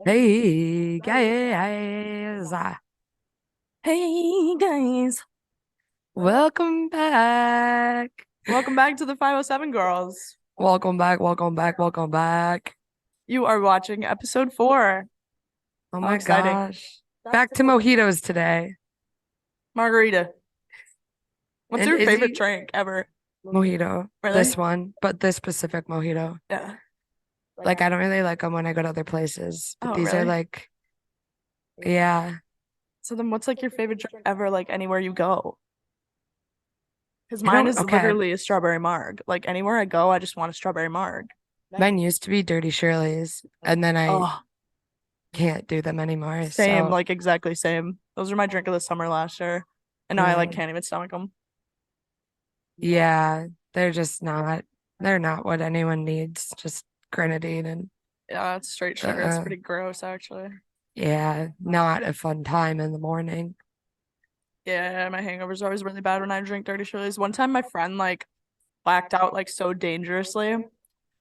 Hey guys, Hey guys, welcome back. welcome back to the 507 girls. Welcome back, welcome back, welcome back. You are watching episode 4. Oh How my exciting. gosh. Back to mojitos today. Margarita. What's And your favorite Izzy, drink ever? mojito. This Really? one, but this specific mojito. Yeah. Like, I don't really like them when I go to other places, but Oh, these are really? like, yeah. So then what's like your favorite drink ever, like anywhere you go? Because I mine don't, is okay. literally a strawberry marg. Like anywhere I go, I just want a strawberry marg. Mine used to be Dirty Shirley's, and then I Oh, can't do them anymore. same, So, like exactly same. Those are my drink of the summer last year. And now I like mm, can't even stomach them. yeah, they're just not, they're not what anyone needs. Just grenadine and Yeah, it's straight sugar. It's uh pretty gross actually. yeah, not a fun time in the morning. Yeah, my hangovers are always really bad when I drink dirty Shirley's. One time my friend like blacked out like so dangerously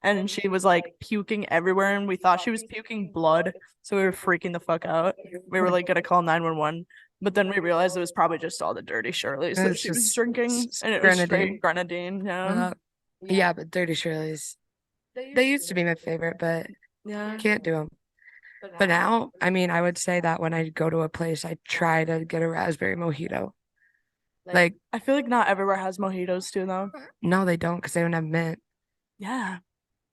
and she was like puking everywhere and we thought she was puking blood. So we were freaking the fuck out. We were like gonna call 911. But then we realized it was probably just all the dirty Shirley's that It's she was just drinking and it was straight grenadine. grenadine. Yeah. Uh, yeah, but Dirty Shirley's, they used to be my favorite, but Yeah. can't do them. But now, I mean, I would say that when I go to a place, I try to get a raspberry mojito. Like, I feel like not everywhere has mojitos too though. no, they don't because they don't have mint. Yeah.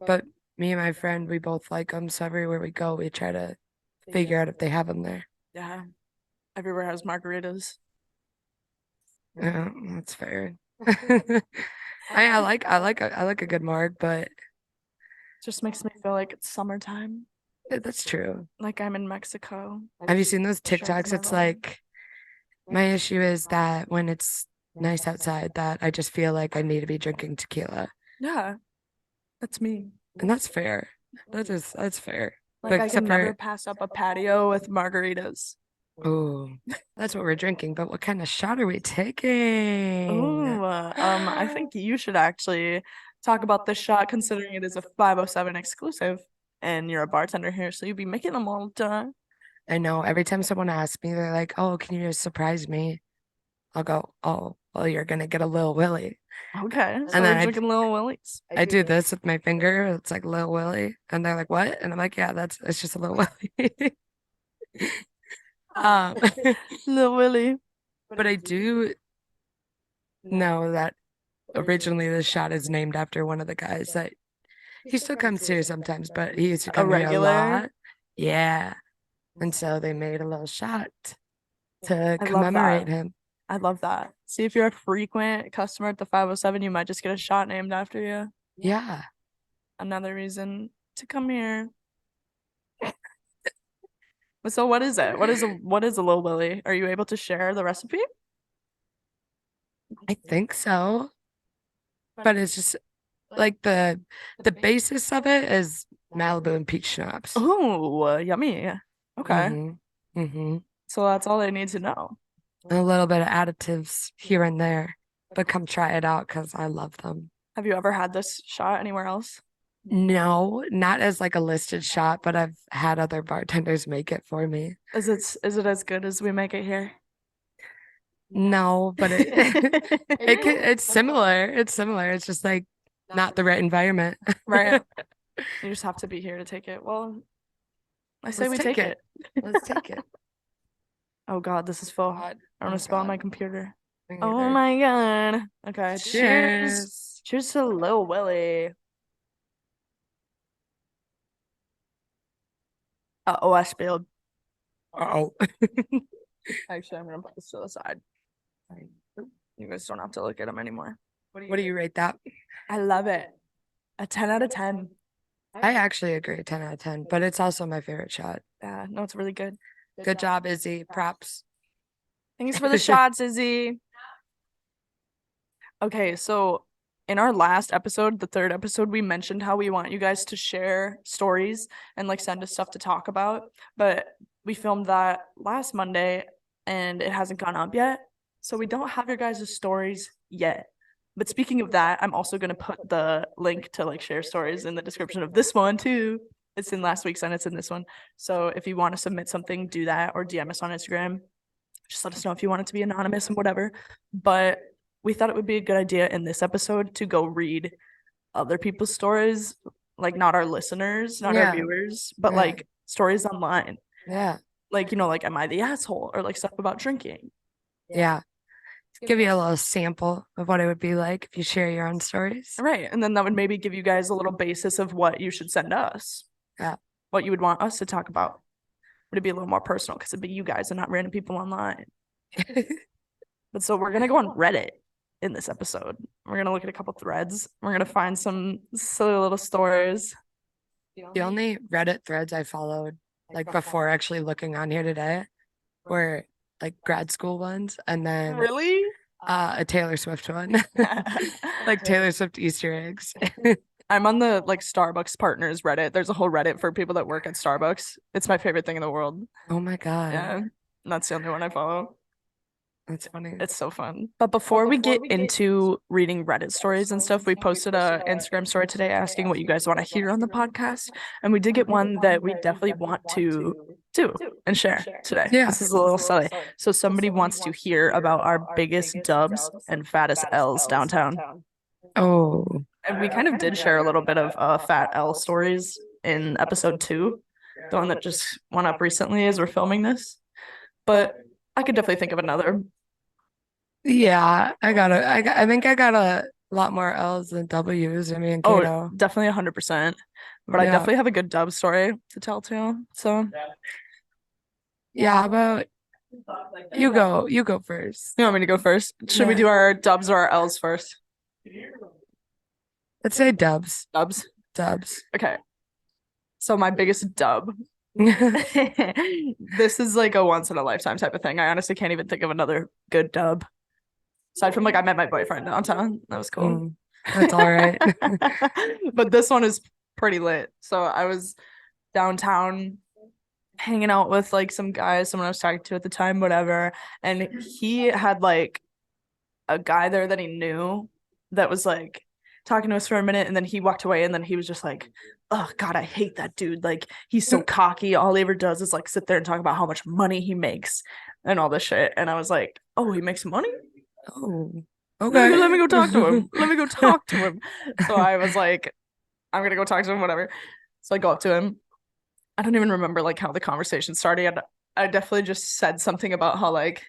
But me and my friend, we both like them. So everywhere we go, we try to figure out if they have them there. Yeah. Everywhere has margaritas. Yeah, that's fair. I like a good marg, but Just makes me feel like it's summertime. that's true. Like I'm in Mexico. Have you seen those Drinking TikToks? my It's little. like my issue is that when it's nice outside, that I just feel like I need to be drinking tequila. Yeah, that's me. And that's fair. That's fair. But Like I except can for never pass up a patio with margaritas. oh, that's what we're drinking. But what kind of shot are we taking? Ooh, I think you should actually talk about this shot considering it is a 507 exclusive and you're a bartender here, so you'll be making them all the time. I know every time someone asks me, they're like, "Oh, can you just surprise me?" I'll go, "Oh, well, you're gonna get a little Willy." Okay, And so we're then drinking Little Willie's. I do this with my finger. It's like Lil Willy. And they're like, what? And I'm like, yeah, it's just a Lil Willy. Um, Little Willie. but I do know that originally this shot is named after one of the guys that he still comes here sometimes, but he used to A come here a regular. lot. Yeah. And so they made a little shot to I love commemorate that. him. I love that. See, if you're a frequent customer at the 507, you might just get a shot named after you. Yeah. Another reason to come here. So what is it? What is a Lil Willy? Are you able to share the recipe? I think so. But it's just like the basis of it is Malibu and peach schnapps. Oh, yummy. Okay. Mm-hmm. Mm-hmm. So that's all they need to know. A little bit of additives here and there, but come try it out because I love them. Have you ever had this shot anywhere else? No, not as like a listed shot, but I've had other bartenders make it for me. Is it as good as we make it here? No, but it it's similar. It's similar. It's just like not the right environment. Right. You just have to be here to take it. Well, I say Let's we take take it. it. Let's take it. Oh God, this is full. God. I want Oh to spill on God. my computer. Me Oh neither. my God. Okay, cheers. Cheers. Cheers to Lil Willy. Oh, I spilled. Uh-oh. Actually, I'm gonna put this to the side. You guys don't have to look at them anymore. What do you rate that? I love it. A 10 out of 10. I actually agree, 10 out of 10, but it's also my favorite shot. Yeah, no, it's really good. Good job, Izzy. Props. Thanks for the shots, Izzy. Okay, so in our last episode, the third episode, we mentioned how we want you guys to share stories and like send us stuff to talk about. But we filmed that last Monday and it hasn't gone up yet. So we don't have your guys' stories yet. But speaking of that, I'm also gonna put the link to like share stories in the description of this one too. It's in last week's and it's in this one. So if you want to submit something, do that or DM us on Instagram. Just let us know if you want it to be anonymous and whatever. But we thought it would be a good idea in this episode to go read other people's stories, like not our listeners, not our Yeah. viewers, but Yeah. like stories online. Yeah. Like, like, am I the asshole? Or like stuff about drinking. Yeah. Give you a little sample of what it would be like if you share your own stories. Right. And then that would maybe give you guys a little basis of what you should send us. Yeah. What you would want us to talk about. Would it be a little more personal because it'd be you guys and not random people online. But so we're gonna go on Reddit in this episode. We're gonna look at a couple threads. We're gonna find some silly little stories. The only Reddit threads I followed, like before actually looking on here today, were like grad school ones, and then Really? a Taylor Swift one, like Taylor Swift Easter eggs. I'm on the like Starbucks partners Reddit. There's a whole Reddit for people that work at Starbucks. It's my favorite thing in the world. Oh my God. Yeah. And that's the only one I follow. That's funny. It's so fun. But before we get into reading Reddit stories and stuff, we posted a Instagram story today asking what you guys want to hear on the podcast. And we did get one that we definitely want to do and share today. Yeah. This is a little silly. So somebody wants to hear about our biggest dubs and fattest L's downtown. Oh. And we kind of did share a little bit of fat L stories in episode 2, the one that just went up recently as we're filming this. But I could definitely think of another. Yeah, I think I got a lot more L's than W's in Mankato. Oh, definitely 100%. But I Yeah. definitely have a good dub story to tell too. So Yeah, how about you go first. you want me to go first? Should we do our dubs or our L's first? Let's say dubs. Dubs. Dubs. Okay. So my biggest dub. This is like a once in a lifetime type of thing. I honestly can't even think of another good dub. Aside from like I met my boyfriend downtown. That was cool. That's all right. But this one is pretty lit. So I was downtown hanging out with like some guys, someone I was talking to at the time, whatever. And he had like a guy there that he knew that was like talking to us for a minute, and then he walked away, and then he was just like, oh God, I hate that dude. Like he's so cocky. All he ever does is like sit there and talk about how much money he makes and all this shit. And I was like, oh, he makes money? Oh, okay. Let me go talk to him. Let me go talk to him. So I was like, I'm gonna go talk to him, whatever. So I go up to him. I don't even remember like how the conversation started. I definitely just said something about how like,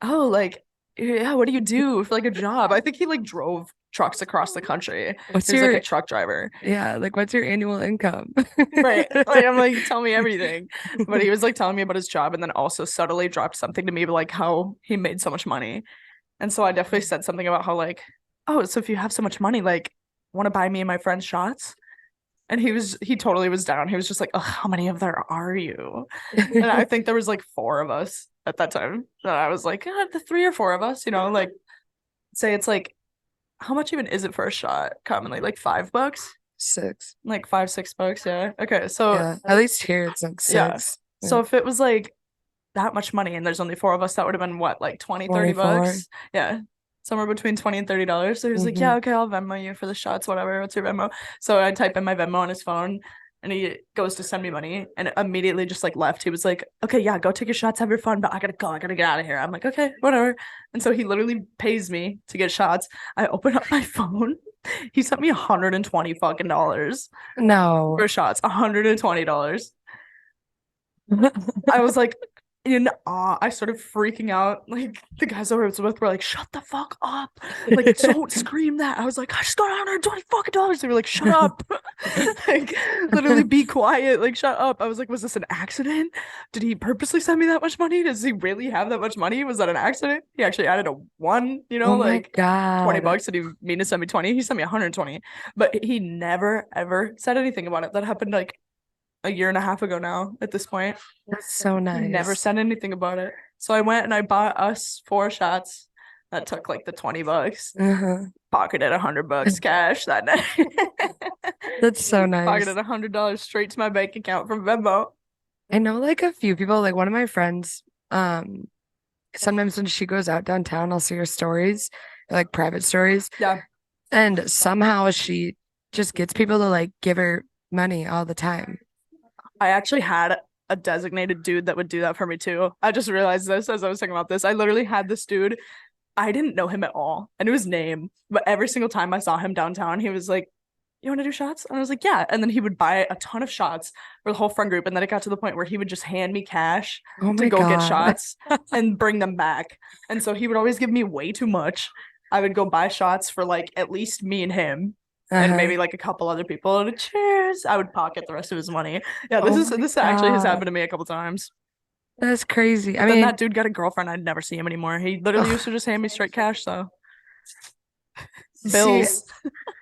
oh, like, yeah, what do you do for like a job? I think he like drove trucks across the country. What's He's your like a truck driver. Yeah, like what's your annual income? Right. Like I'm like, tell me everything. But he was like telling me about his job and then also subtly dropped something to me like how he made so much money. And so I definitely said something about how like, oh, so if you have so much money, like want to buy me and my friends shots? And he totally was down. He was just like, oh, how many of there are you? And I think there was like 4 of us at that time. And I was like, the 3 or 4 of us, like say it's like, how much even is it for a shot commonly? Like $5? 6. Like $5-6, yeah. Okay, so yeah, at least here it's like 6. Yeah. So if it was like that much money and there's only 4 of us, that would have been what, like 20, 30 bucks? Yeah. Somewhere between $20 and $30. So he was like, yeah, okay, I'll Venmo you for the shots, whatever. What's your Venmo? So I type in my Venmo on his phone and he goes to send me money and immediately just like left. He was like, okay, yeah, go take your shots, have your fun, but I gotta go. I gotta get out of here. I'm like, okay, whatever. And so he literally pays me to get shots. I open up my phone. He sent me $120 fucking dollars. No. For shots. $120. I was like in awe. I started freaking out. Like the guys I was with were like, shut the fuck up. Like, don't scream that. I was like, I just got $120 fucking dollars. They were like, shut up. Like literally be quiet. Like, shut up. I was like, was this an accident? Did he purposely send me that much money? Does he really have that much money? Was that an accident? He actually added a 1, Oh my like God. $20. Did he mean to send me 20? He sent me 120. But he never ever said anything about it. That happened like a year and a half ago now at this point. That's so nice. He never said anything about it. So I went and I bought us 4 shots. That took like the $20. Pocketed $100 cash that night. That's so nice. Pocketed $100 straight to my bank account from Venmo. I know like a few people, like one of my friends, sometimes when she goes out downtown, I'll see her stories, like private stories. Yeah. And somehow she just gets people to like give her money all the time. I actually had a designated dude that would do that for me too. I just realized this as I was thinking about this. I literally had this dude. I didn't know him at all. I knew his name, but every single time I saw him downtown, he was like, "You want to do shots?" And I was like, "Yeah." And then he would buy a ton of shots for the whole friend group. And then it got to the point where he would just hand me cash Oh to my go get God. shots and bring them back. And so he would always give me way too much. I would go buy shots for like at least me and him and Uh-huh. maybe like a couple other people. And cheers. I would pocket the rest of his money. Yeah, Oh my this actually has God. happened to me a couple times. That's crazy. I But then mean, that dude got a girlfriend. I'd never see him anymore. He literally used to ugh. just hand me straight cash, so See, bills.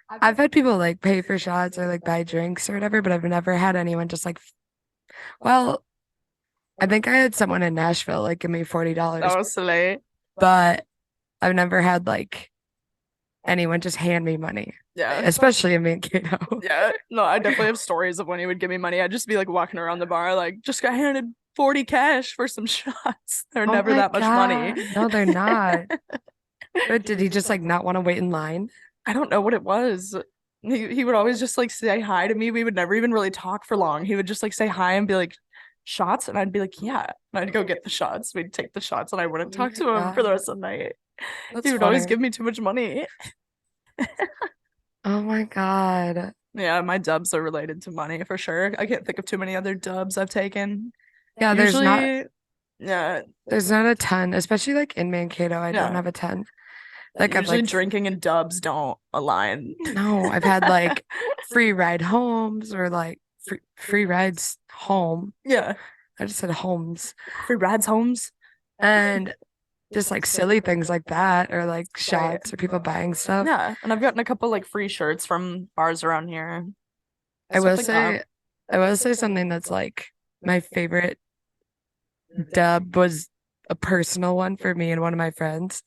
I've had people like pay for shots or like buy drinks or whatever, but I've never had anyone just like, well, I think I had someone in Nashville like give me That $40, was silly. but I've never had like anyone just hand me money, Yeah. especially in Mankato. Yeah. No, I definitely have stories of when he would give me money. I'd just be like walking around the bar, like, just got handed 40 cash for some shots. They're Oh never my that much money. God. No, they're not. But did he just like not want to wait in line? I don't know what it was. He would always just like say hi to me. We would never even really talk for long. He would just like say hi and be like, shots? And I'd be like, yeah. And I'd go get the shots. We'd take the shots and I Oh wouldn't talk my to him for the God. rest of the night. He That's would always funny. give me too much money. Oh my God. Yeah, my dubs are related to money for sure. I can't think of too many other dubs I've taken. Yeah, Usually, yeah, there's not a ton, especially like in Mankato. I don't yeah. have a ton. Like I've Usually like drinking and dubs don't align. no, I've had like free ride homes or like free rides home. Yeah. I just said homes Free rides homes. and just like silly things like that or like Right. shots or people buying stuff. Yeah. And I've gotten a couple like free shirts from bars around here. I Stuff will like that. say I will say something that's like my favorite dub was a personal one for me and one of my friends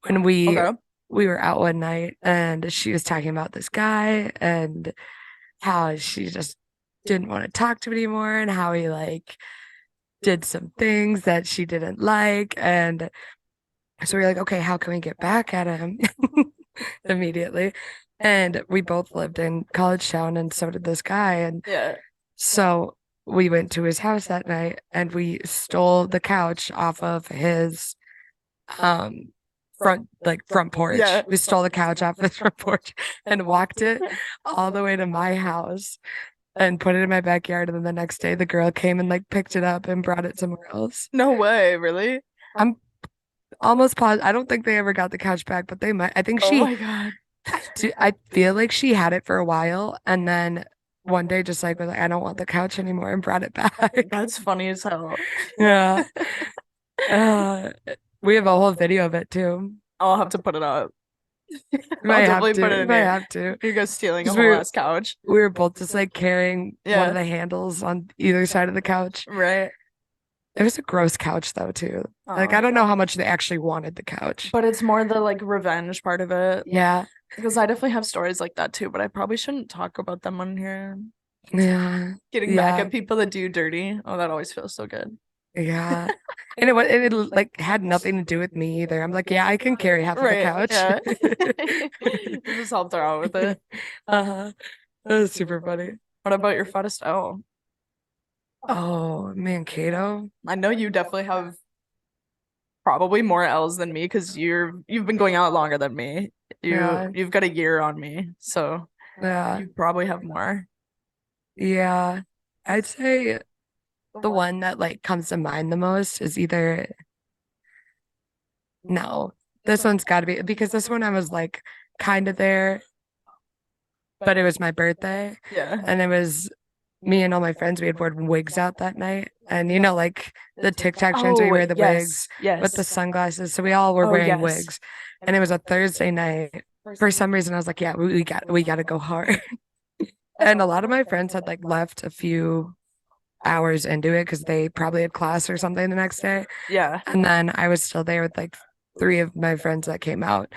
when Okay. we were out one night and she was talking about this guy and how she just didn't want to talk to him anymore and how he like did some things that she didn't like and so we are like, okay, how can we get back at him immediately? And we both lived in College Town and so did this guy and Yeah. so we went to his house that night and we stole the couch off of his um front porch. Yeah. We stole the couch off his front porch and walked it all the way to my house and put it in my backyard. And then the next day the girl came and like picked it up and brought it somewhere else. No way, really? I'm almost positive. I don't think they ever got the couch back, but they might. I think Oh she my God. I feel like she had it for a while and then one day just like was like, I don't want the couch anymore and brought it back. That's funny as hell. Yeah. Uh, we have a whole video of it too. I'll have to put it up. You I'll might have definitely put to. it You in might here. have to. You guys stealing a Because whole ass couch. we were both just like carrying one of Yeah. the handles on either side of the couch. Right. It was a gross couch though too. Like I Oh. don't know how much they actually wanted the couch. But it's more the like revenge part of it. Yeah. Because I definitely have stories like that too, but I probably shouldn't talk about them on here. Yeah. Getting back Yeah. at people that do you dirty. Oh, that always feels so good. Yeah. And it like had nothing to do with me either. I'm like, yeah, I can carry half of the Right. couch. Yeah. You just helped her out with it. Uh-huh. That was super funny. What about your fattest L? Oh, Mankato. I know you definitely have probably more L's than me because you've been going out longer than me. Yeah. You've got a year on me, so Yeah. you probably have more. Yeah. I'd say the one that like comes to mind the most is either no, this one's got to be because this one I was like kind of there, but it was my birthday Yeah. and it was me and all my friends. We had worn wigs out that night, and you know, like the TikTok trends where you Oh, wear the wigs yes, with the yes. sunglasses. So we all were Oh, wearing yes. wigs, and it was a Thursday night. For some reason, I was like, yeah, we got to go hard. And a lot of my friends had like left a few hours into it because they probably had class or something the next day. Yeah. And then I was still there with like three of my friends that came out.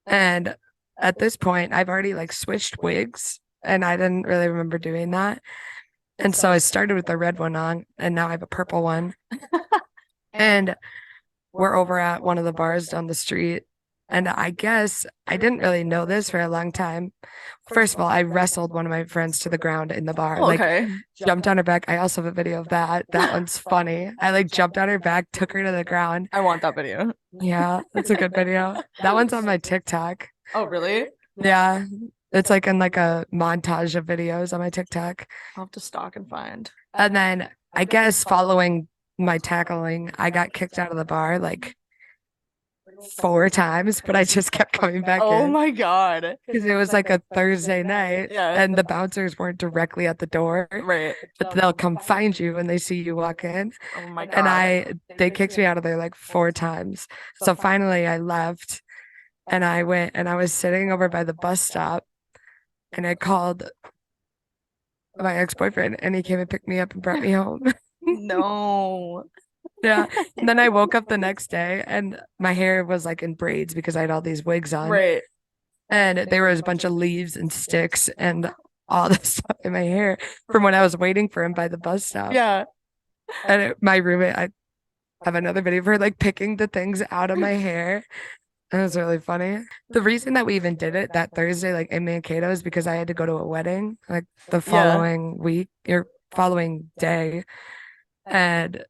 And at this point, I've already like switched wigs and I didn't really remember doing that. And so I started with the red one on and now I have a purple one. And we're over at one of the bars down the street And I guess I didn't really know this for a long time. First of all, I wrestled one of my friends to the ground in the bar, Oh, like okay. jumped on her back. I also have a video of that. That one's funny. I like jumped on her back, took her to the ground. I want that video. Yeah, that's a good video. That one's on my TikTok. Oh, really? Yeah, it's like in like a montage of videos on my TikTok. I'll have to stalk and find. And then I guess following my tackling, I got kicked out of the bar like 4 times, but I just kept coming back Oh in my God. because it was like a Thursday night Yeah. and the bouncers weren't directly at the door, Right. but they'll come find you when they see you walk in. Oh my And God. they kicked me out of there like 4 times. So finally I left and I went and I was sitting over by the bus stop and I called my ex-boyfriend and he came and picked me up and brought me home. No. Yeah. And then I woke up the next day and my hair was like in braids because I had all these wigs on. Right. And there was a bunch of leaves and sticks and all this stuff in my hair from when I was waiting for him by the bus stop. Yeah. And my roommate, I have another video of her like picking the things out of my hair. And it was really funny. The reason that we even did it that Thursday, like in Mankato, is because I had to go to a wedding like the following week or following day. And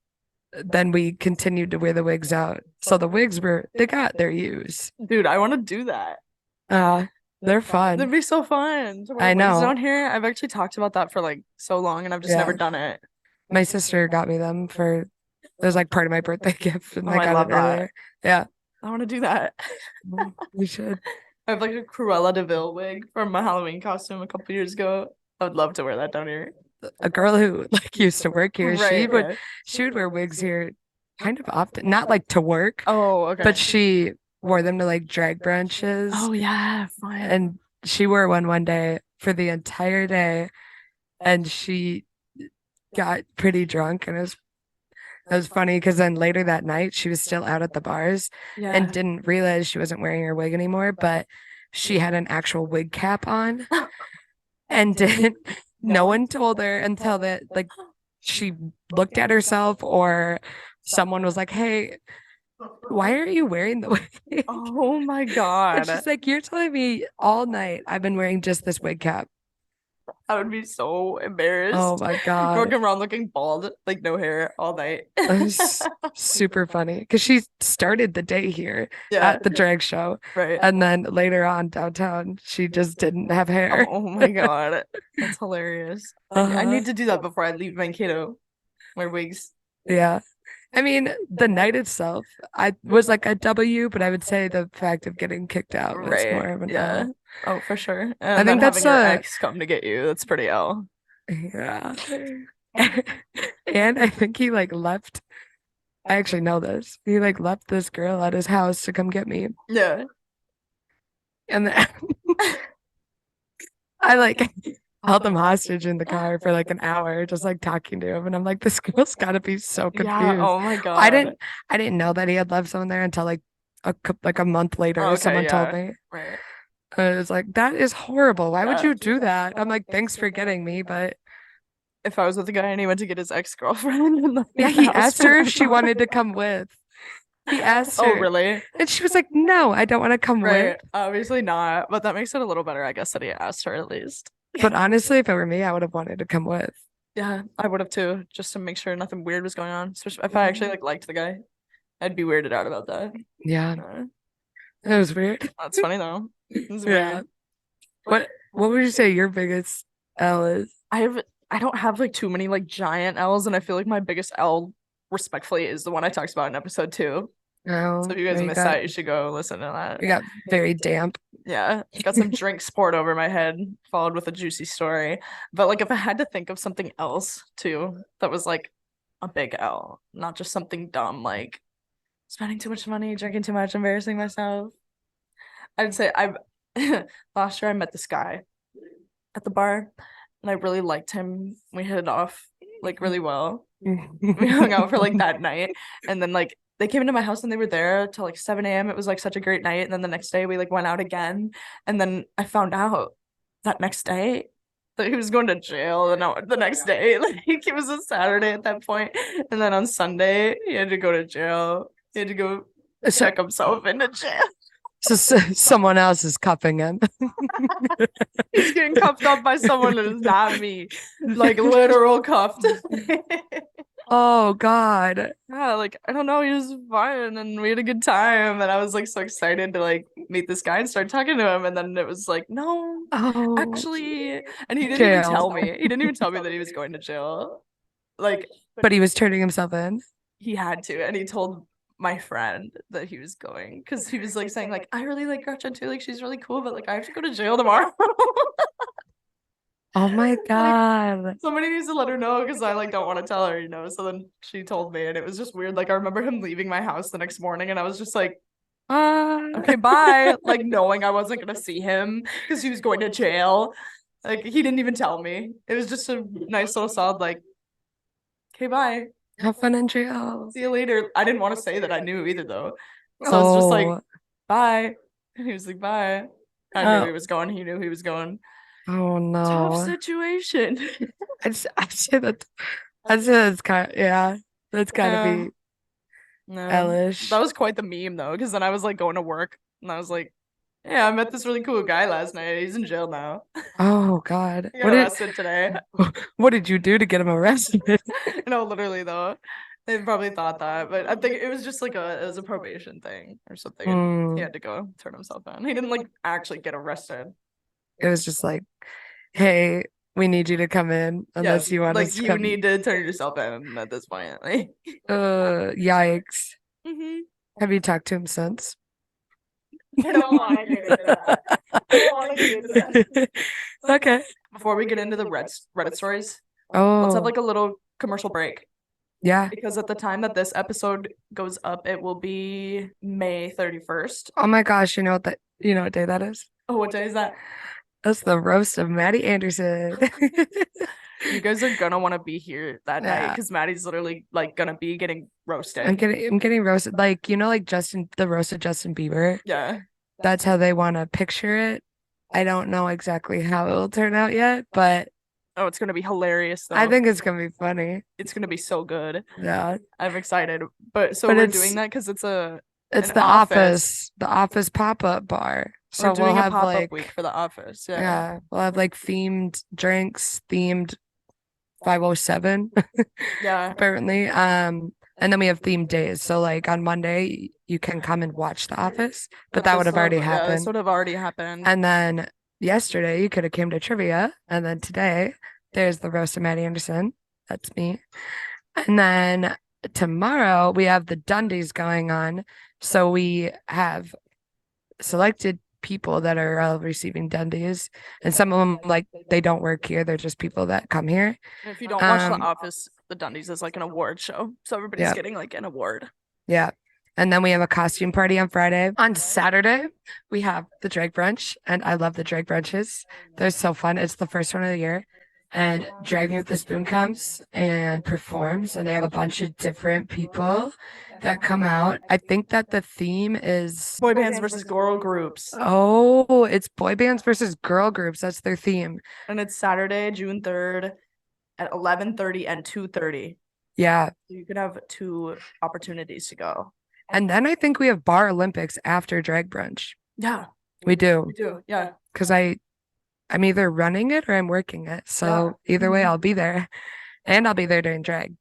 then we continued to wear the wigs out. So the wigs they got their use. Dude, I want to do that. Uh, they're That'd fun. be so fun to wear I wigs know. down here. I've actually talked about that for like so long and I've just never Yeah. done it. My sister got me them for it was like part of my birthday gift and Oh, I I got love it that. earlier. Yeah. I want to do that. We should. I have like a Cruella de Vil wig from my Halloween costume a couple years ago. I would love to wear that down here. A girl who like used to work here, Right, yeah. she would wear wigs here kind of often. Not like to work, Oh, okay. but she wore them to like drag brunches. Oh yeah, fine. And she wore one day for the entire day and she got pretty drunk and it was funny because then later that night she was still out at the bars Yeah. and didn't realize she wasn't wearing her wig anymore, but she had an actual wig cap on and didn't no one told her until that like she looked at herself or someone was like, "Hey, why are you wearing the wig?" Oh my And God. she's like, "You're telling me all night I've been wearing just this wig cap." I would be so embarrassed. Oh my God. Walking around looking bald, like no hair all night. It was super funny because she started the day here Yeah. at the drag show. Right. And then later on downtown, she just didn't have hair. Oh my God. That's hilarious. I need to do that before I leave Mankato. Wear wigs. Yeah. I mean, the night itself, I was like a W, but I would say the fact of getting kicked out was Right. more of an Yeah. L. Oh, for sure. And I then think that's having your ex come to get you, that's pretty L. yeah. And I think he like left. I actually know this. He like left this girl at his house to come get me. Yeah. And then I like held him hostage in the car for like an hour, just like talking to him. And I'm like, this girl's gotta be so confused. Yeah. Oh my God. I didn't know that he had left someone there until like a month later. Okay, Someone told yeah. me. Right. I was like, that is horrible. Why would Yeah. you do that? I'm like, thanks for getting me, but If I was with a guy and he went to get his ex-girlfriend and left me yeah, in the he house asked for her an if she hour. wanted to come with. He asked Oh, her, really? and she was like, no, I don't want to come Right. with. Obviously not, but that makes it a little better, I guess, that he asked her at least. But honestly, if it were me, I would have wanted to come with. Yeah, I would have too, just to make sure nothing weird was going on. Especially if I actually like liked the guy, I'd be weirded out about that. Yeah, Uh, it was weird. that's funny though. It's Yeah. weird. What would you say your biggest L is? I don't have like too many like giant L's, and I feel like my biggest L, respectfully, is the one I talked about in episode 2. Oh, So if you guys missed that, you should go listen to that. you got very damp. Yeah, got some drinks poured over my head, followed with a juicy story. But like, if I had to think of something else too, that was like a big L, not just something dumb like spending too much money, drinking too much, embarrassing myself. I'd say I've last year I met this guy at the bar, and I really liked him. We hit it off like really well. We hung out for like that night, and then like they came into my house and they were there till like 7 a.m. It was like such a great night. And then the next day we like went out again. And then I found out that next day that he was going to jail the next day. Like it was a Saturday at that point. And then on Sunday he had to go to jail. He had to go check himself into jail. Someone else is cuffing him. He's getting cuffed up by someone that is not me. Like literal cuffed. Oh God. Yeah, like I don't know, he was fun and we had a good time. And I was like so excited to like meet this guy and start talking to him. And then it was like, no, Oh, actually, and he didn't even jail. tell me. He didn't even tell me that he was going to jail. Like, But he was turning himself in. he had to, and he told my friend that he was going because he was like saying like I really like Gretchen too, like she's really cool, but like I have to go to jail tomorrow. Oh my Like God. somebody needs to let her know because I like don't want to tell her, So then she told me, and it was just weird. Like I remember him leaving my house the next morning, and I was just like, Uh, okay, bye. Like knowing I wasn't gonna see him because he was going to jail. Like he didn't even tell me. It was just a nice little solid like, okay, bye. have fun in jail. See you later. I didn't want to say that I knew either though. So it's just like, Oh, bye. And he was like, bye. I knew oh, he was going. He knew he was going. oh Tough no. situation. I'd say that that's kind of, yeah, that's gotta Yeah. be No. That hellish. was quite the meme though, because then I was like going to work and I was like, yeah, I met this really cool guy last night. He's in jail now. Oh God. He got arrested today. What did you do to get him arrested? No, literally though. They probably thought that, but I think it was just like it was a probation thing or something, and he Hmm. had to go turn himself in. He didn't like actually get arrested. It was just like, hey, we need you to come in Yeah, unless you want like us to you come. need to turn yourself in at this point. Like, Yikes. hmm Have you talked to him since? I don't want to get into that. I don't want to get into that. Okay. Before we get into the Reddit stories, let's have Oh, like a little commercial break yeah. because at the time that this episode goes up, it will be May 31st. Oh my gosh, you know what day that is? Oh, what day is that? That's the roast of Maddie Anderson. You guys are gonna want to be here that night Yeah. because Maddie's literally like gonna be getting I'm roasted. getting I'm getting roasted like like the roast of Justin Bieber. Yeah. That's how they want to picture it. I don't know exactly how it'll turn out yet, but Oh, it's gonna be hilarious I though. think it's gonna be funny. It's gonna be so good. Yeah. I'm excited. But so But we're doing that because it's it's an office. the office pop-up bar. We're So we'll doing a have pop-up week for the office. Yeah. we'll have like themed drinks, themed 507 Yeah. apparently. And then we have themed days. So like on Monday you can come and watch The Office, but that would have already Yeah, this happened. would have already happened. And then yesterday you could have came to trivia, and then today there's the roast of Maddie Anderson. That's me. And then tomorrow we have the Dundies going on. So we have selected people that are receiving Dundies, and some of them like they don't work here. They're just people that come here. And if you don't watch The Um, Office, The Dundies is like an award show. So everybody's yeah, getting like an award. yeah. And then we have a costume party on Friday. On Saturday, we have the drag brunch, and I love the drag brunches. They're so fun. It's the first one of the year. And Dragging with the Spoon comes and performs, and they have a bunch of different people that come out. I think that the theme is Boy bands versus girl groups. it's boy bands versus girl groups. That's their theme. And it's Saturday, June 3rd at 11:30 and 2:30. Yeah. So you could have two opportunities to go. And then I think we have Bar Olympics after drag brunch. Yeah, We do. we do. Yeah. Because I'm either running it or I'm working it. So either way, I'll be there. And I'll be there during drag.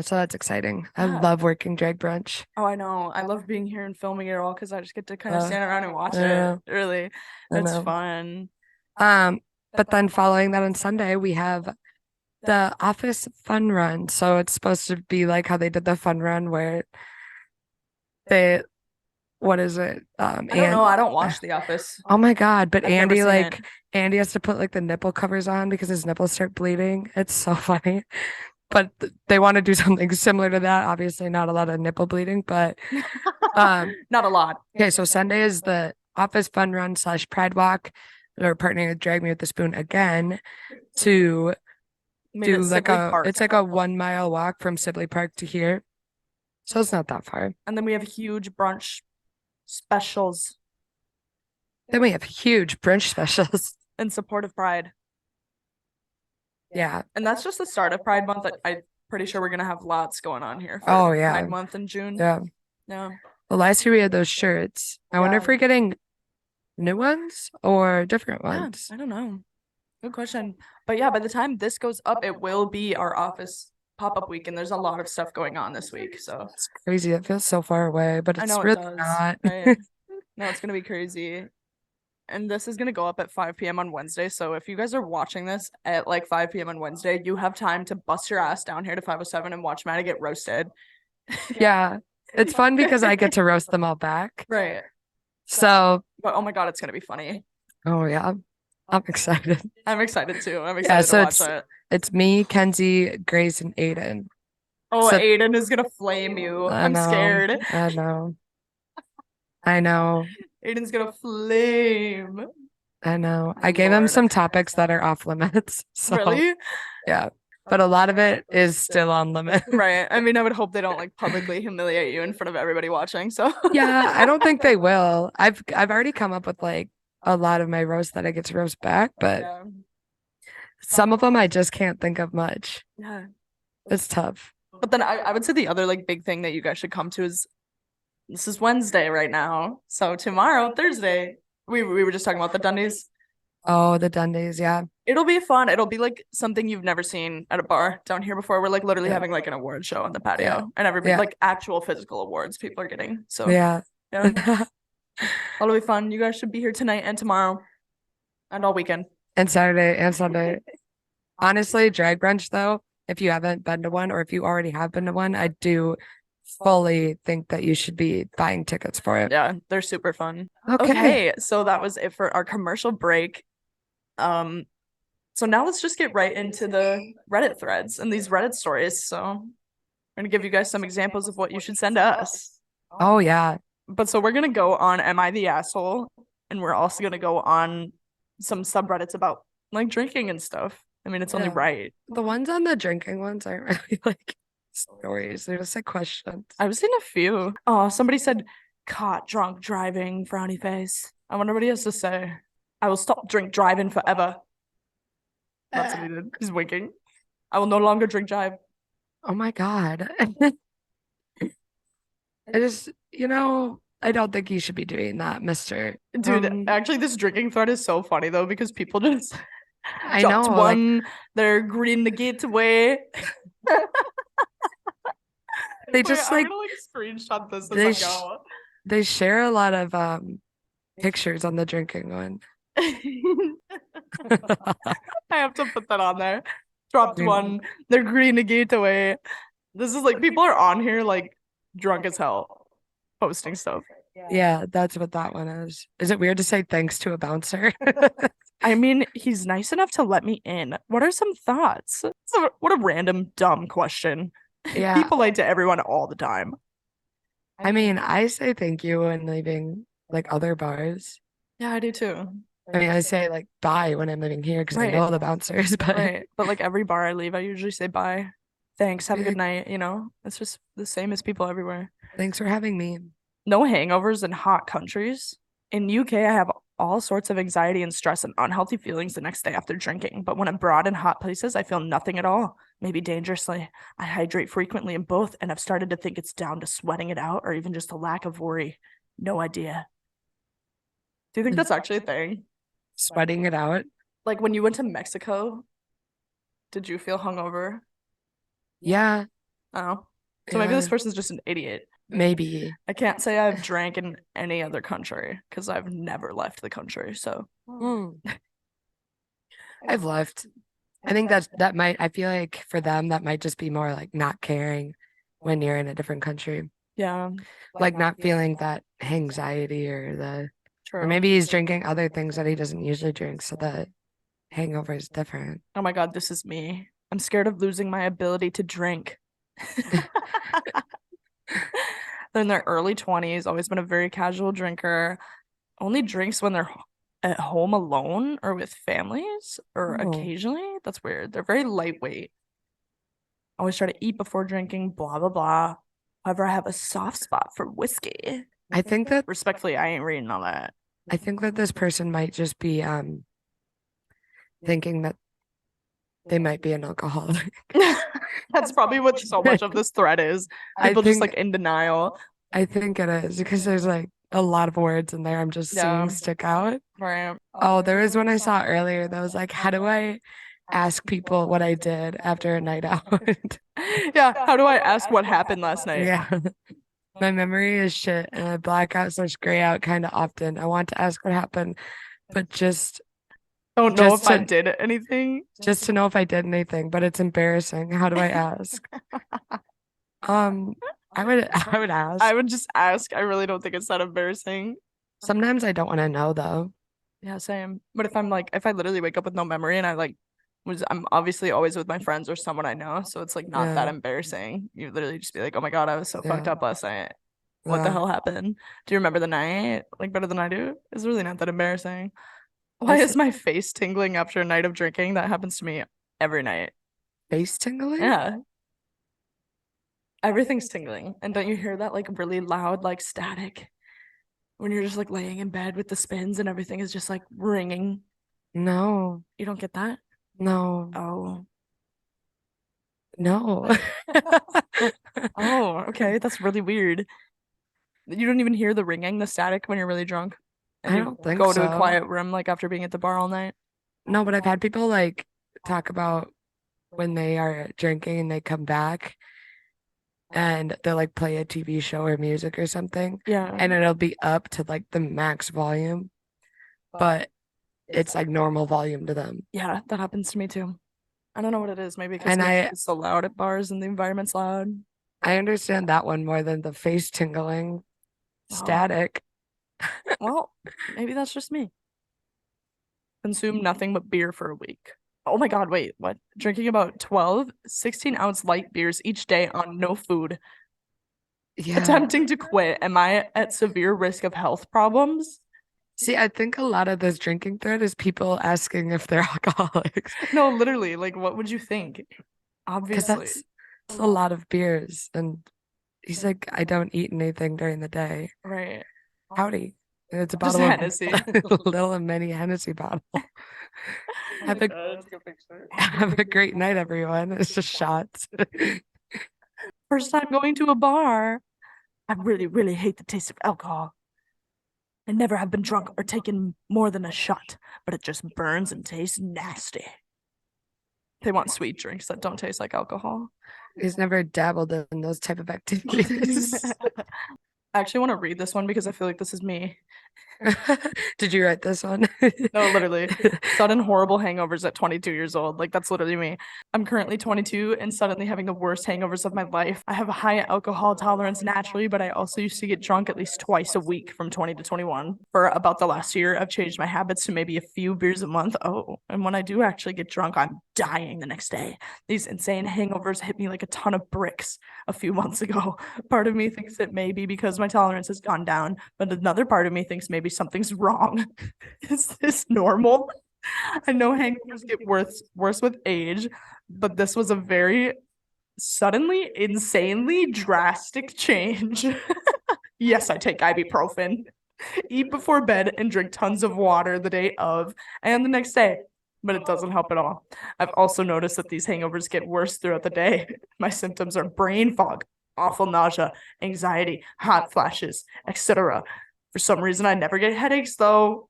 So that's exciting. I Yeah. love working drag brunch. Oh, I know. I love being here and filming it all because I just get to kind of Uh, stand around and watch I it. know. Really, I it's know. fun. But then following that on Sunday, we have the office fun run. So it's supposed to be like how they did the fun run where they, what is it? I don't know. I don't watch The Office. Oh my God. But I've never Andy, seen like, it. Andy has to put like the nipple covers on because his nipples start bleeding. It's so funny. But they want to do something similar to that. Obviously, not a lot of nipple bleeding, but Not a lot. okay. So Sunday is the office fun run slash pride walk. They're partnering with Drag Me with the Spoon again to Made do it like Sibley Park. it's like a 1 mile walk from Sibley Park to here. So it's not that far. And then we have huge brunch specials Then we have huge brunch specials. in support of Pride. Yeah. And that's just the start of Pride Month. I'm pretty sure we're gonna have lots going on here for Oh yeah. Pride Month in June. Yeah. Yeah. Well, last year we had those shirts. I wonder Yeah. if we're getting new ones or different Yeah, ones. I don't know. Good question. But yeah, by the time this goes up, it will be our office pop-up week, and there's a lot of stuff going on this week. So It's crazy. It feels so far away, but I it's know it really does, not. right? No, it's gonna be crazy. And this is gonna go up at 5 p.m. on Wednesday. So if you guys are watching this at like 5 p.m. on Wednesday, you have time to bust your ass down here to 507 and watch Maddie get roasted. Yeah. It's fun because I get to roast them all back. Right. So, But oh my God, it's gonna be funny. oh yeah, I'm excited. I'm excited too. I'm Yeah, excited to so watch it. it's me, Kenzie, Grace, and Aiden. Oh, So Aiden is gonna flame you. I I'm know, scared. I know, I know, Aiden's gonna flame. I know. I gave him Lord. some topics that are off limits. So Really? yeah, but a lot of it is still on limit. Right. I mean, I would hope they don't like publicly humiliate you in front of everybody watching. So Yeah, I don't think they will. I've already come up with like a lot of my roast that I get to roast back, but yeah. some of them I just can't think of much. Yeah. It's tough. But then I would say the other like big thing that you guys should come to is this is Wednesday right now. So tomorrow, Thursday, we were just talking about the Dundies. Oh, the Dundies, yeah. It'll be fun. It'll be like something you've never seen at a bar down here before. We're like literally Yeah. having like an award show on the Yeah. patio and everybody Yeah. like actual physical awards people are getting. So Yeah. yeah, that'll be fun. You guys should be here tonight and tomorrow and all weekend. And Saturday and Sunday. Honestly, drag brunch though, if you haven't been to one or if you already have been to one, I do fully think that you should be buying tickets for it. Yeah, they're super fun. Okay. Okay, so that was it for our commercial break. Um, so now let's just get right into the Reddit threads and these Reddit stories. So I'm gonna give you guys some examples of what you should send to us. Oh yeah. But so we're gonna go on Am I the Asshole? And we're also gonna go on some subreddits about like drinking and stuff. I mean, it's only Yeah. right. The ones on the drinking ones aren't really like stories. They're just like questions. I've seen a few. Oh, somebody said caught drunk driving, frowny face. I wonder what he has to say. I will stop drink driving forever. That's what he did. He's winking. I will no longer drink drive. Oh my God. I just, I don't think you should be doing that, mister. Dude, actually, this drinking thread is so funny though because people just I dropped know, one. They're greeting the gateway. they Wait, just I'm like gonna like screenshot this as they I sh go. they share a lot of pictures on the drinking one. I have to put that on there. Dropped I one. They're greeting the gateway. This is like people are on here like drunk as hell posting stuff. Yeah, that's what that one is. Is it weird to say thanks to a bouncer? I mean, he's nice enough to let me in. What are some thoughts? So, what a random dumb question. Yeah. Be polite to everyone all the time. I mean, I say thank you when leaving like other bars. Yeah, I do too. I mean, I say like bye when I'm living here because I Right. know the bouncers, but Right. But like every bar I leave, I usually say bye. Thanks. Have a good Big- night. You know, it's just the same as people everywhere. thanks for having me. No hangovers in hot countries. In UK, I have all sorts of anxiety and stress and unhealthy feelings the next day after drinking. But when I'm abroad in hot places, I feel nothing at all, maybe dangerously. I hydrate frequently in both, and I've started to think it's down to sweating it out or even just a lack of worry. No idea. Do you think that's actually a thing? Sweating it out. Like when you went to Mexico, did you feel hungover? Yeah, Oh. So maybe yeah, this person's just an idiot. maybe. I can't say I've drank in any other country because I've never left the country. So Hmm. I've left. I think I feel like for them, that might just be more like not caring when you're in a different country. yeah, Like not feeling that anxiety or true. maybe he's drinking other things that he doesn't usually drink, so the hangover is different. Oh my God, this is me. I'm scared of losing my ability to drink. They're in their early 20s, always been a very casual drinker. Only drinks when they're at home alone or with families or Oh. occasionally. That's weird. They're very lightweight. Always try to eat before drinking, blah, blah, blah. However, I have a soft spot for whiskey. I think that Respectfully, I ain't reading all that. I think that this person might just be thinking that they might be an alcoholic. That's probably what so much of this thread is. I People just think like in denial. I think it is because there's like a lot of words in there I'm just seeing Yeah, stick out. right. Oh, there was one I saw earlier that was like, how do I ask people what I did after a night out? Yeah, how do I ask what happened last night? Yeah. My memory is shit and I black out slash gray out kind of often. I want to ask what happened, but Don't know just if I to did anything. just to know if I did anything, but it's embarrassing. How do I ask? Um, I would I ask. would just ask. I really don't think it's that embarrassing. Sometimes I don't want to know though. Yeah, same. But if I'm like, if I literally wake up with no memory and I'm obviously always with my friends or someone I know, so it's like not that Yeah, embarrassing. You literally just be like, oh my God, I was so fucked yeah, up last night. What the yeah. hell happened? Do you remember the night? Like better than I do? It's really not that embarrassing. Why It's is my face tingling after a night of drinking? That happens to me every night. face tingling? Yeah, everything's tingling. And don't you hear that like really loud, like static when you're just like laying in bed with the spins and everything is just like ringing? No, You don't get that? no, Oh. no. Oh, okay. That's really weird. You don't even hear the ringing, the static when you're really drunk and I you don't think go to a so. quiet room like after being at the bar all night. No, but I've had people like talk about when they are drinking and they come back and they'll like play a TV show or music or something Yeah. and it'll be up to like the max volume, but it's like normal volume to them. Yeah, that happens to me too. I don't know what it is. Maybe because And it's so loud at bars and the environment's loud. I understand that one more than the face tingling Oh, static. well, maybe that's just me. Consume nothing but beer for a week. Oh my God, wait, what? Drinking about 12, 16-ounce light beers each day on no food. Yeah. Attempting to quit. Am I at severe risk of health problems? See, I think a lot of this drinking thread is people asking if they're alcoholics No, literally, like, what would you think? because Obviously. that's a lot of beers. And he's like, I don't eat anything during the day. Right. Howdy. And it's a Just bottle of Hennessy. little and mini Hennessy bottle. Oh my Have a God, that's a good picture. have a great night, everyone. It's just shots. First time going to a bar. I really, really hate the taste of alcohol. I never have been drunk or taken more than a shot, but it just burns and tastes nasty. They want sweet drinks that don't taste like alcohol. He's never dabbled in those type of activities. I actually want to read this one because I feel like this is me. Did you write this one? No, literally. Sudden horrible hangovers at 22 years old. Like, that's literally me. I'm currently 22 and suddenly having the worst hangovers of my life. I have a high alcohol tolerance naturally, but I also used to get drunk at least twice a week from 20 to 21. For about the last year, I've changed my habits to maybe a few beers a month. Oh, and when I do actually get drunk, I'm dying the next day. These insane hangovers hit me like a ton of bricks a few months ago. Part of me thinks it may be because my tolerance has gone down, but another part of me thinks maybe something's wrong. Is this normal? I know hangovers get worse with age, but this was a very suddenly, insanely drastic change. Yes, I take ibuprofen, eat before bed, and drink tons of water the day of and the next day, but it doesn't help at all. I've also noticed that these hangovers get worse throughout the day. My symptoms are brain fog, awful nausea, anxiety, hot flashes, etc. For some reason, I never get headaches though.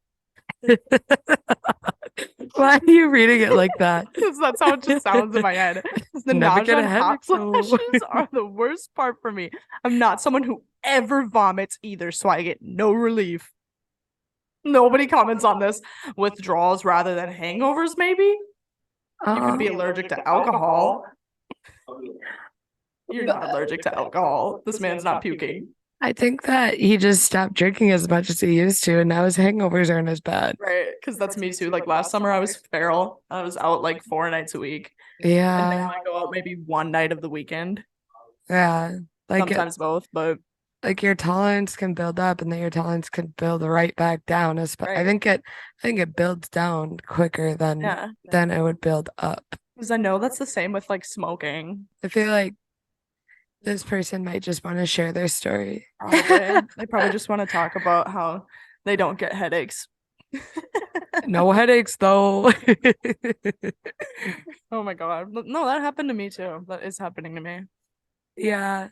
Why are you reading it like that? That's how it just sounds in my head. The Never nausea get a and hot headache, so flashes are the worst part for me. I'm not someone who ever vomits either, so I get no relief. Nobody comments on this. Withdrawals rather than hangovers, maybe? You could be um, allergic to alcohol. You're not allergic to alcohol. This man's not puking. I think that he just stopped drinking as much as he used to, and now his hangovers aren't as bad. Right, because that's me too. Like last summer, I was feral. I was out like 4 nights a week. And now Yeah, I go out maybe one night of the weekend, yeah. Like sometimes both, but like your tolerance can build up, and then your tolerance can build right back down. right. I think it builds down quicker Yeah. than it would build up. Because I know that's the same with like smoking. I feel like this person might just want to share their story. Probably. They probably just want to talk about how they don't get headaches. No headaches though. Oh my God. No, that happened to me too. That is happening to me. Yeah.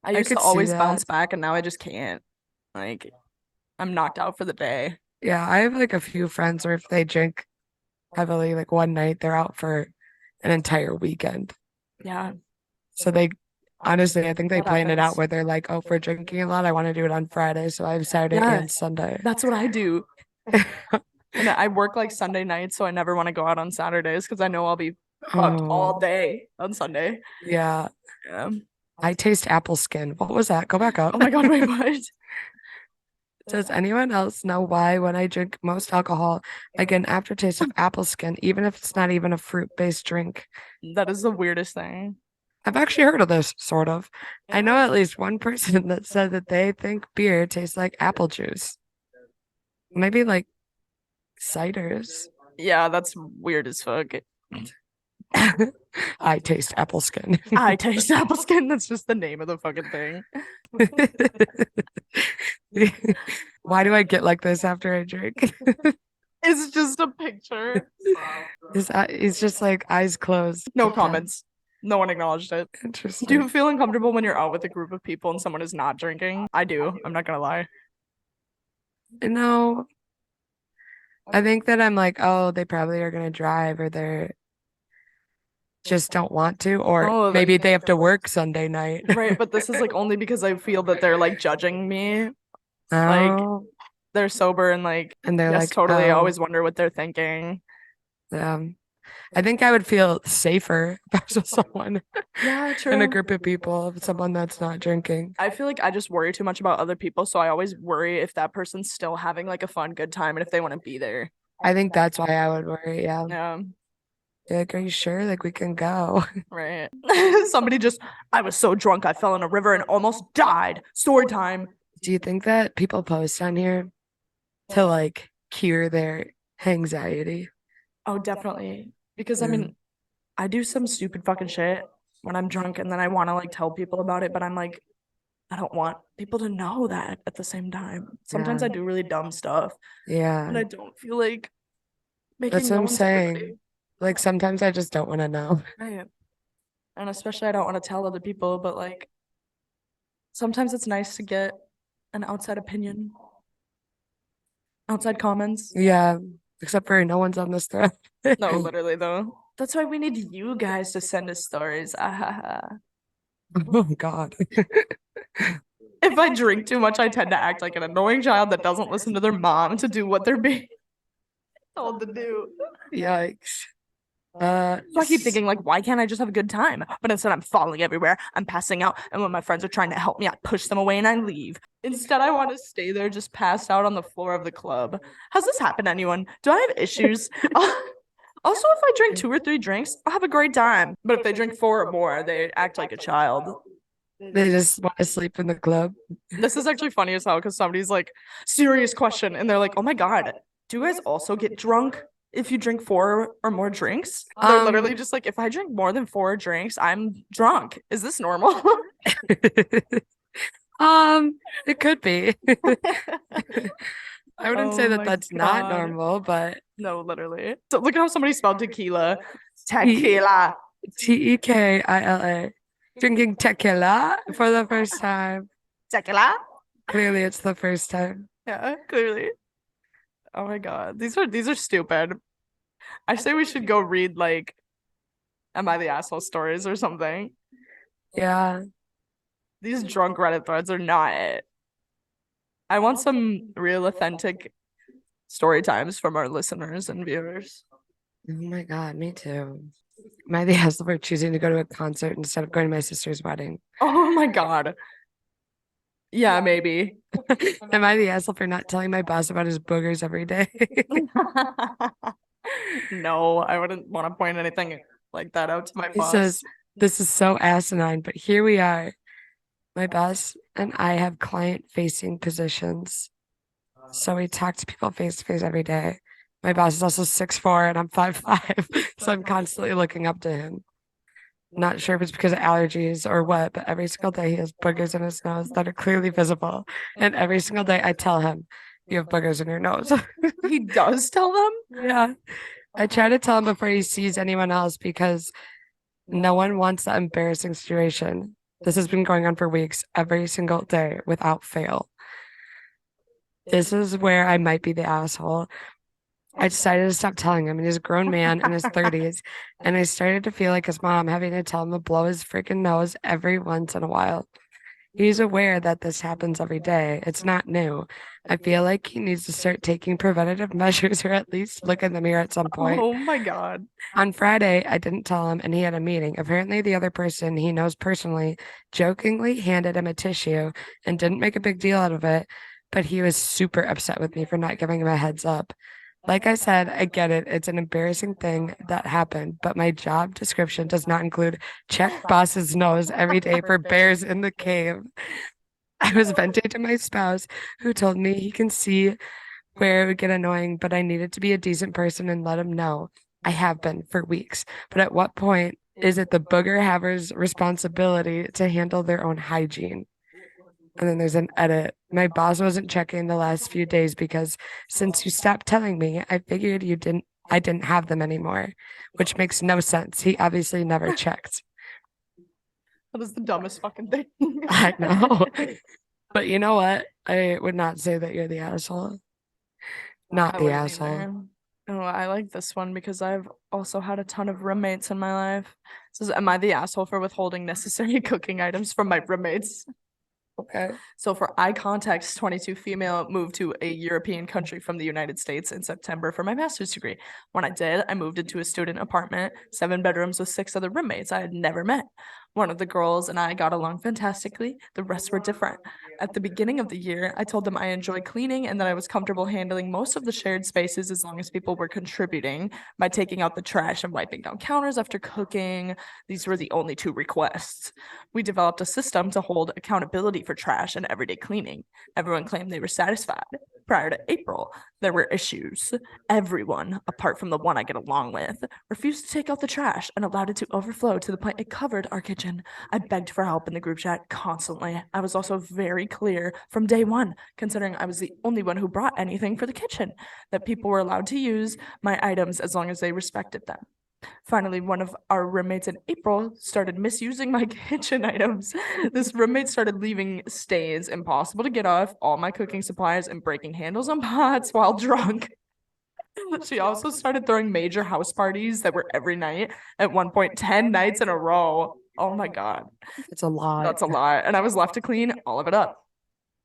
I I used to could see always that. bounce back and now I just can't. Like, I'm knocked out for the day. Yeah, I have like a few friends where if they drink heavily, like one night, they're out for an entire weekend. Yeah, So they honestly, I think they that plan it out happens. where they're like, oh, if we're drinking a lot, I want to do it on Friday. So I have Saturday Yeah, and Sunday. that's what I do. And I work like Sunday nights, so I never want to go out on Saturdays because I know I'll be fucked all Oh, day on Sunday. yeah. Yeah. I taste apple skin. What was that? Go back up. Oh my God, wait, what? Does anyone else know why when I drink most alcohol, I get an aftertaste of apple skin, even if it's not even a fruit-based drink? That is the weirdest thing. I've actually heard of this, sort of. I know at least one person that said that they think beer tastes like apple juice. Maybe like ciders. Yeah, that's weird as fuck. I taste apple skin. I taste apple skin. That's just the name of the fucking thing. Why do I get like this after I drink? It's just a picture. He's just like eyes closed. No Okay. comments. No one acknowledged it. Do you Interesting. feel uncomfortable when you're out with a group of people and someone is not drinking? I do. I'm not gonna lie. No, I think that I'm like, oh, they probably are gonna drive or they're just don't want to, or Oh, maybe they have to work Sunday night. right, but this is like only because I feel that they're like judging me. Like Oh, they're sober and like, and they're yes, like, totally. I oh, always wonder what they're thinking. um, I think I would feel safer if I was with someone Yeah, in a true. group of people, of someone that's not drinking. I feel like I just worry too much about other people, so I always worry if that person's still having like a fun, good time and if they want to be there. I think that's why I would worry. Yeah. Yeah, Be like, are you sure? Like, we can go. right. Somebody just, I was so drunk, I fell in a river and almost died. Story time. Do you think that people post on here to like cure their anxiety? Oh, definitely. Because I Mm, mean, I do some stupid fucking shit when I'm drunk and then I want to like tell people about it, but I'm like, I don't want people to know that at the same time. Sometimes yeah. I do really dumb stuff and Yeah. I don't feel like That's making what I'm known to everybody. saying. Like, sometimes I just don't want to know. Right. And especially I don't want to tell other people, but like sometimes it's nice to get an outside opinion, outside comments. Yeah. Except for no one's on this thread. No, literally though. That's why we need you guys to send us stories. Ah, ha, ha. Oh God. If I drink too much, I tend to act like an annoying child that doesn't listen to their mom to do what they're being told to do. Yikes. So I keep thinking, like, why can't I just have a good time? But instead, I'm falling everywhere. I'm passing out. And when my friends are trying to help me, I push them away and I leave. Instead, I want to stay there just passed out on the floor of the club. Has this happened to anyone? Do I have issues? Also, if I drink 2 or 3 drinks, I'll have a great time. But if they drink 4 or more, they act like a child. They just want to sleep in the club. This is actually funny as hell because somebody's like, serious question. And they're like, oh my God, do you guys also get drunk if you drink 4 or more drinks? They're literally just like, if I drink more than 4 drinks, I'm drunk. Is this normal? It could be. I wouldn't say Oh that my that's not God. normal, but No, literally. So look how somebody spelled tequila. T Tequila. Tekila. Drinking tequila for the first time. Tequila? Clearly, it's the first time. Yeah, clearly. Oh my God. These are stupid. I say we should go read like Am I the Asshole stories or something. Yeah. These drunk Reddit threads are not it. I want some real authentic story times from our listeners and viewers. Oh my God, me too. Am I the asshole for choosing to go to a concert instead of going to my sister's wedding? Oh my God. Yeah, maybe. Am I the asshole for not telling my boss about his boogers every day? No, I wouldn't want to point anything like that out to my He boss. says, this is so asinine, but here we are. My boss and I have client-facing positions. So we talk to people face to face every day. My boss is also 6'4" and I'm 5'5", so I'm constantly looking up to him. Not sure if it's because of allergies or what, but every single day he has boogers in his nose that are clearly visible. And every single day I tell him, you have boogers in your nose. He does tell them? Yeah. I try to tell him before he sees anyone else because no one wants that embarrassing situation. This has been going on for weeks, every single day without fail. This is where I might be the asshole. I decided to stop telling him, and he's a grown man in his 30s, and I started to feel like his mom having to tell him to blow his freaking nose every once in a while. He's aware that this happens every day. It's not new. I feel like he needs to start taking preventative measures or at least look in the mirror at some point. Oh my God. On Friday, I didn't tell him, and he had a meeting. Apparently, the other person he knows personally jokingly handed him a tissue and didn't make a big deal out of it, but he was super upset with me for not giving him a heads up. Like I said, I get it. It's an embarrassing thing that happened, but my job description does not include check boss's nose every day for bears in the cave. I was venting to my spouse, who told me he can see where it would get annoying, but I needed to be a decent person and let him know. I have been for weeks. But at what point is it the booger havers' responsibility to handle their own hygiene? And then there's an edit. My boss wasn't checking the last few days because since you stopped telling me, I figured I didn't have them anymore, which makes no sense. He obviously never checked. That is the dumbest fucking thing. I know. But you know what? I would not say that you're the asshole. Not I the wouldn't asshole. either. Oh, I like this one because I've also had a ton of roommates in my life. It says, am I the asshole for withholding necessary cooking items from my roommates? Okay. So for eye context, 22 female moved to a European country from the United States in September for my master's degree. When I did, I moved into a student apartment, 7 bedrooms with 6 other roommates I had never met. One of the girls and I got along fantastically. The rest were different. At the beginning of the year, I told them I enjoy cleaning and that I was comfortable handling most of the shared spaces as long as people were contributing by taking out the trash and wiping down counters after cooking. These were the only 2 requests. We developed a system to hold accountability for trash and everyday cleaning. Everyone claimed they were satisfied. Prior to April, there were issues. Everyone, apart from the one I get along with, refused to take out the trash and allowed it to overflow to the point it covered our kitchen. I begged for help in the group chat constantly. I was also very clear from day one, considering I was the only one who brought anything for the kitchen, that people were allowed to use my items as long as they respected them. Finally, one of our roommates in April started misusing my kitchen items. This roommate started leaving stains impossible to get off all my cooking supplies and breaking handles on pots while drunk. She also started throwing major house parties that were every night, at one point 10 nights in a row. Oh my God. It's a lot. That's a lot. And I was left to clean all of it up.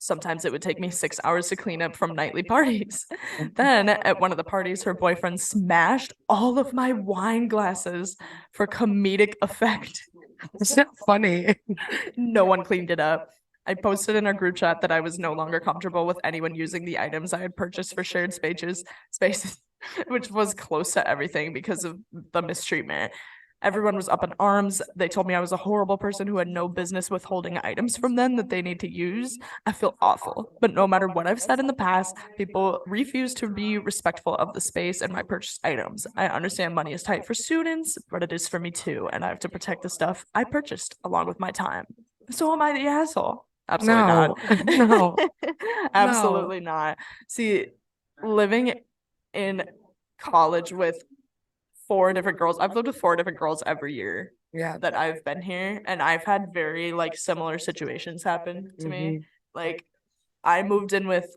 Sometimes it would take me 6 hours to clean up from nightly parties. Then at one of the parties, her boyfriend smashed all of my wine glasses for comedic effect. It's not funny. No one cleaned it up. I posted in our group chat that I was no longer comfortable with anyone using the items I had purchased for shared spaces, which was close to everything because of the mistreatment. Everyone was up in arms. They told me I was a horrible person who had no business withholding items from them that they need to use. I feel awful. But no matter what I've said in the past, people refuse to be respectful of the space and my purchased items. I understand money is tight for students, but it is for me too, and I have to protect the stuff I purchased along with my time. So am I the asshole? Absolutely No, not. no, no. Absolutely not. See, living in college with 4 different girls. I've lived with 4 different girls every year Yeah. that I've been here, and I've had very like similar situations happen to me. Mhm. Like I moved in with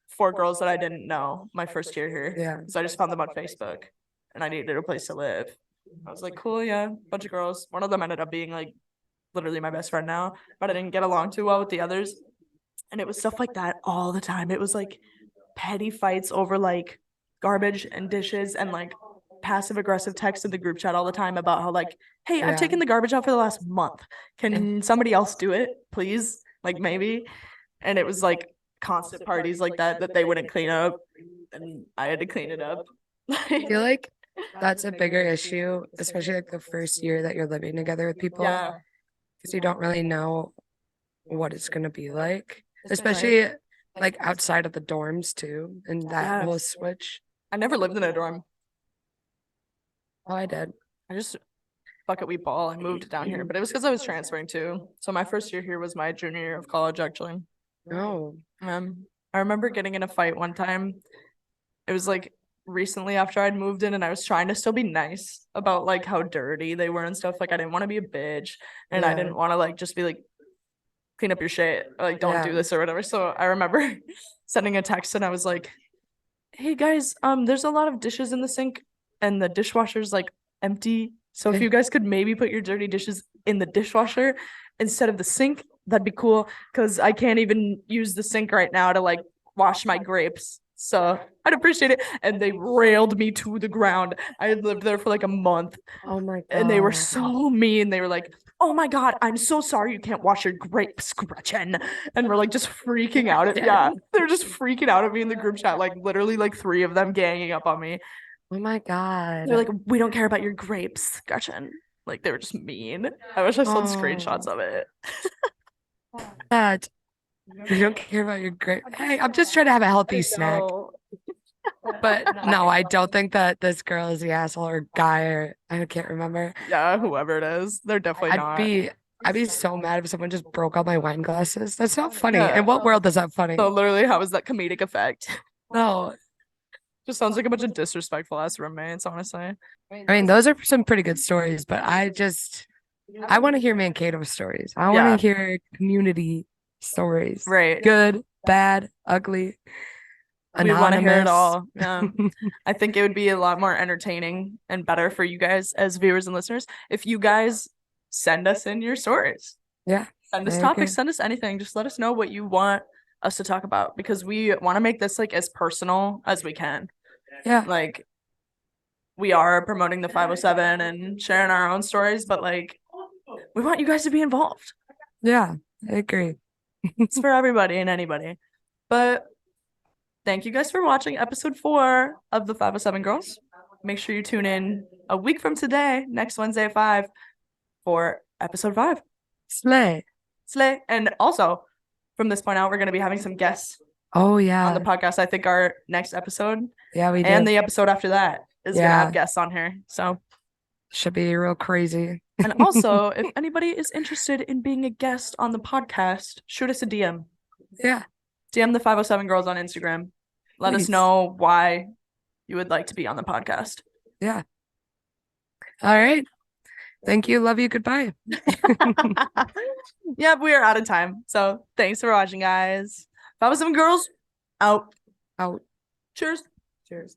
4 girls that I didn't know my first year here. Yeah. So I just found them on Facebook and I needed a place to live. I was like, cool, yeah, bunch of girls. One of them ended up being like literally my best friend now, but I didn't get along too well with the others. And it was stuff like that all the time. It was like petty fights over like garbage and dishes and like passive aggressive text in the group chat all the time about how like, hey, I've Yeah. taken the garbage out for the last month. Can somebody else do it, please? Like maybe. And it was like constant parties like that they wouldn't clean up and I had to clean it up. I feel like that's a bigger issue, especially like the first year that you're living together with people, Yeah. because you don't really know what it's going to be like, Right. especially like outside of the dorms too, and that Yeah. whole switch. I never lived in a dorm. Oh, I did. I just bucket weed ball. I moved down here, but it was because I was transferring too. So my first year here was my junior year of college, actually. Oh, I remember getting in a fight one time. It was like recently after I'd moved in and I was trying to still be nice about like how dirty they were and stuff. Like I didn't want to be a bitch and I Yeah. didn't want to like just be like clean up your shit, like don't do Yeah. this or whatever. So I remember sending a text and I was like, "Hey guys, there's a lot of dishes in the sink and the dishwasher's like empty. So if you guys could maybe put your dirty dishes in the dishwasher instead of the sink, that'd be cool because I can't even use the sink right now to like wash my grapes. So I'd appreciate it." And they railed me to the ground. I had lived there for like a month Oh my and they were God. so mean. They were like, "Oh my God, I'm so sorry you can't wash your grapes, Gretchen." And we're like just freaking out at yeah. They're just freaking out at me in the group chat, like literally like 3 of them ganging up on me. Oh my They're God. like, "We don't care about your grapes, Gretchen." Like they were just mean. I wish I still had screenshots Oh, of it. that you don't care about your great. Hey, I'm just trying to have a healthy I snack. know. But no, I don't think that this girl is the asshole or guy or I can't remember. Yeah, whoever it is, they're definitely I'd not. be I'd be so mad if someone just broke all my wine glasses. That's not funny. Yeah. In what world is that So funny? literally, how is that comedic effect? No. Just sounds like a bunch of disrespectful ass roommates, honestly. I mean, those are some pretty good stories, but I want to hear Mankato stories. I want to Yeah, hear community stories. right. Good, bad, ugly, We want to hear it anonymous. all. Yeah. I think it would be a lot more entertaining and better for you guys as viewers and listeners if you guys send us in your stories. Yeah, Send I us agree. topics, send us anything. Just let us know what you want us to talk about because we want to make this like as personal as we can. Yeah, Like we are promoting the 507 and sharing our own stories, but like we want you guys to be involved. yeah, I agree. It's for everybody and anybody. But thank you guys for watching episode 4 of the 507 Girls. Make sure you tune in a week from today, next Wednesday at 5, for episode 5. Slay. Slay. And also, from this point out, we're going to be having some guests Oh on the yeah. podcast. I think our next episode Yeah, we and do. the episode after that is going to have Yeah, guests on here. So, should be real crazy. and also, if anybody is interested in being a guest on the podcast, shoot us a DM. Yeah, DM the 507 Girls on Instagram. Let us please. know why you would like to be on the podcast. Yeah. All right. Thank you. Love you. Goodbye. Yep, we are out of time. So thanks for watching, guys. 507 Girls, out. Out. Cheers. Cheers.